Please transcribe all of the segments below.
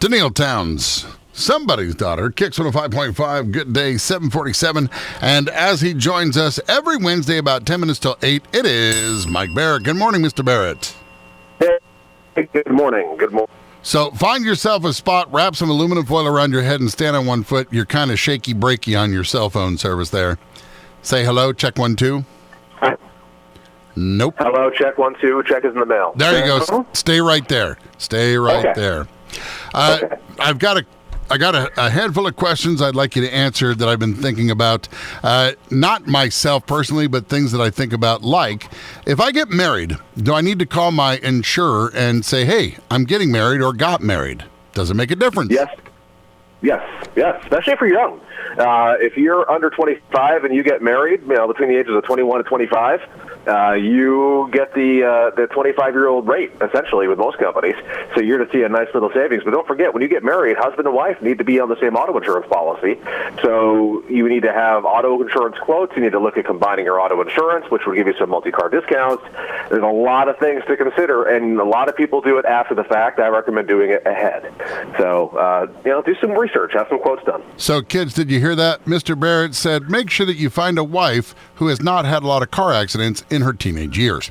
Danielle Towns, somebody's daughter, Kicks 105.5, good day, 747. And as he joins us every Wednesday about 10 minutes till 8, it is Mike Barrett. Good morning, Mr. Barrett. Hey, good morning. Good morning. So find yourself a spot, wrap some aluminum foil around your head, and stand on one foot. You're kind of shaky-breaky on your cell phone service there. Say hello, check 1, 2. Nope. Hello, check 1, 2. Check is in the mail. There you go. Stay right there. Stay right there. Okay. I got a handful of questions I'd like you to answer that I've been thinking about. Not myself personally, but things that I think about. Like, if I get married, do I need to call my insurer and say, hey, I'm getting married or got married? Does it make a difference? Yes, especially if you're young. If you're under 25 and you get married, between the ages of 21 and 25, you get the 25-year-old rate, essentially, with most companies. So you're going to see a nice little savings. But don't forget, when you get married, husband and wife need to be on the same auto insurance policy. So you need to have auto insurance quotes. You need to look at combining your auto insurance, which will give you some multi-car discounts. There's a lot of things to consider, and a lot of people do it after the fact. I recommend doing it ahead. So, do some research, have some quotes done. So, kids, did you hear that? Mr. Barrett said, make sure that you find a wife who has not had a lot of car accidents in her teenage years.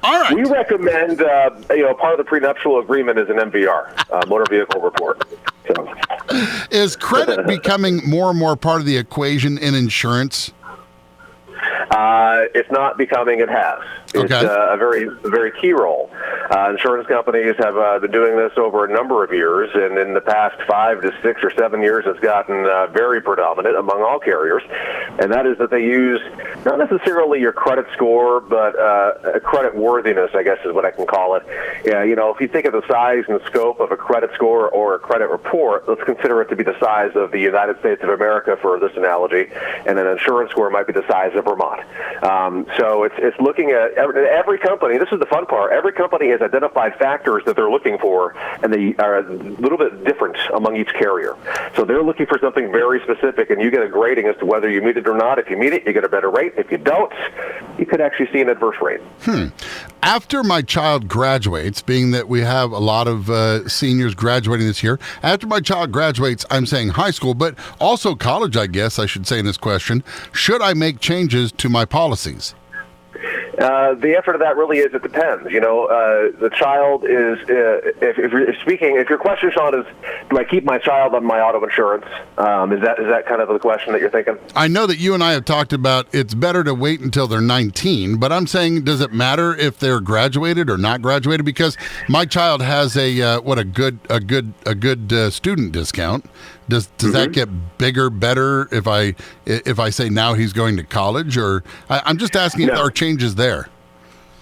All right. We recommend, part of the prenuptial agreement is an MVR, motor vehicle report. So. Is credit becoming more and more part of the equation in insurance? It's not becoming, it has. It's a very key role. Insurance companies have been doing this over a number of years, and in the past 5 to 6 or 7 years, it's gotten very predominant among all carriers, and that is that they use not necessarily your credit score, but a credit worthiness, I guess is what I can call it. If you think of the size and scope of a credit score or a credit report, let's consider it to be the size of the United States of America for this analogy, and an insurance score might be the size of Vermont. So it's looking at every company. This is the fun part. Every company has identified factors that they're looking for, and they are a little bit different among each carrier. So they're looking for something very specific, and you get a grading as to whether you meet it or not. If you meet it, you get a better rate. If you don't, you could actually see an adverse rate. After my child graduates, being that we have a lot of seniors graduating this year, after my child graduates, I'm saying high school, but also college, I guess I should say in this question, should I make changes to my policies? The answer to that really is it depends. The child is, if your question, Sean, is do I keep my child on my auto insurance? Is that kind of the question that you're thinking? I know that you and I have talked about it's better to wait until they're 19, but I'm saying, does it matter if they're graduated or not graduated? Because my child has a good student discount. Does that get bigger, better if I say now he's going to college, or I'm just asking if there are changes there?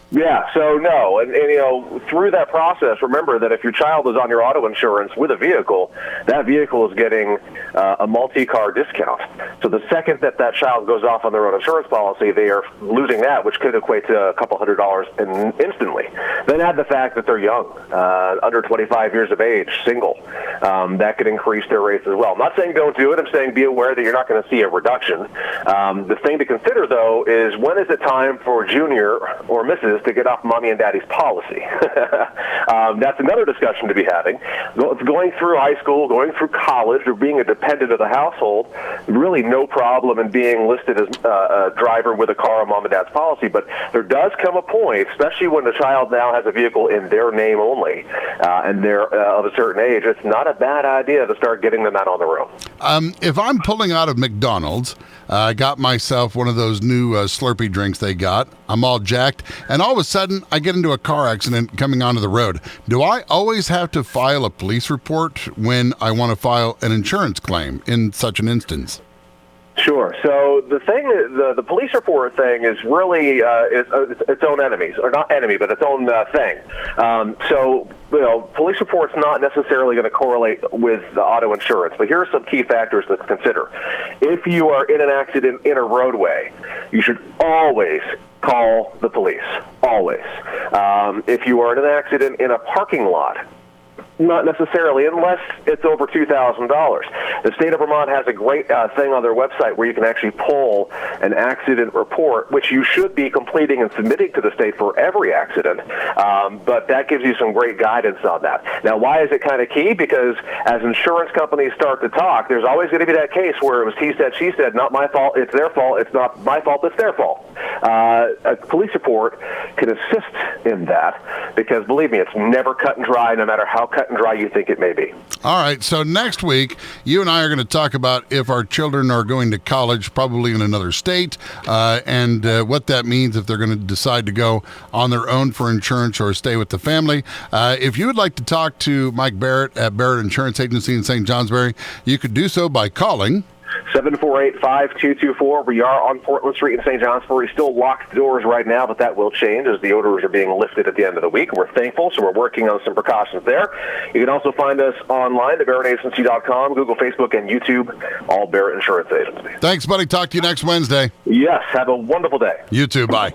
Yeah, so no, and through that process, remember that if your child is on your auto insurance with a vehicle, that vehicle is getting a multi-car discount. So the second that child goes off on their own insurance policy, they are losing that, which could equate to a couple $100 instantly. Then add the fact that they're young, under 25 years of age, single. That could increase their rates as well. I'm not saying don't do it. I'm saying be aware that you're not going to see a reduction. The thing to consider, though, is when is it time for Junior or Mrs. to get off mommy and daddy's policy? That's another discussion to be having. Going through high school, going through college, or being a dependent of the household, really no problem in being listed as a driver with a car on mom and dad's policy. But there does come a point, especially when the child now has a vehicle in their name only, and they're of a certain age, it's not a bad idea to start getting them out on their own. If I'm pulling out of McDonald's, I got myself one of those new Slurpee drinks they got. I'm all jacked, and all of a sudden, I get into a car accident coming onto the road. Do I always have to file a police report when I want to file an insurance claim in such an instance? Sure. So the thing, the police report thing is really its own enemies, or not enemy, but its own thing. Police report's not necessarily going to correlate with the auto insurance, but here are some key factors to consider. If you are in an accident in a roadway, you should always call the police. Always. If you are in an accident in a parking lot, Not necessarily, unless it's over $2,000. The state of Vermont has a great thing on their website where you can actually pull an accident report, which you should be completing and submitting to the state for every accident. But that gives you some great guidance on that. Now, why is it kind of key? Because as insurance companies start to talk, there's always going to be that case where it was he said, she said, not my fault, it's their fault, it's not my fault, it's their fault. A police report can assist in that because, believe me, it's never cut and dry, no matter how cut and dry you think it may be. All right, so next week, you and I are going to talk about if our children are going to college, probably in another state, and what that means if they're going to decide to go on their own for insurance or stay with the family. If you would like to talk to Mike Barrett at Barrett Insurance Agency in St. Johnsbury, you could do so by calling 748-5224. We are on Portland Street in St. Johnsbury. Still locked doors right now, but that will change as the orders are being lifted at the end of the week. We're thankful, so we're working on some precautions there. You can also find us online at BarrettAgency.com, Google, Facebook, and YouTube, all Barrett Insurance Agency. Thanks, buddy. Talk to you next Wednesday. Yes, have a wonderful day. You too. Bye.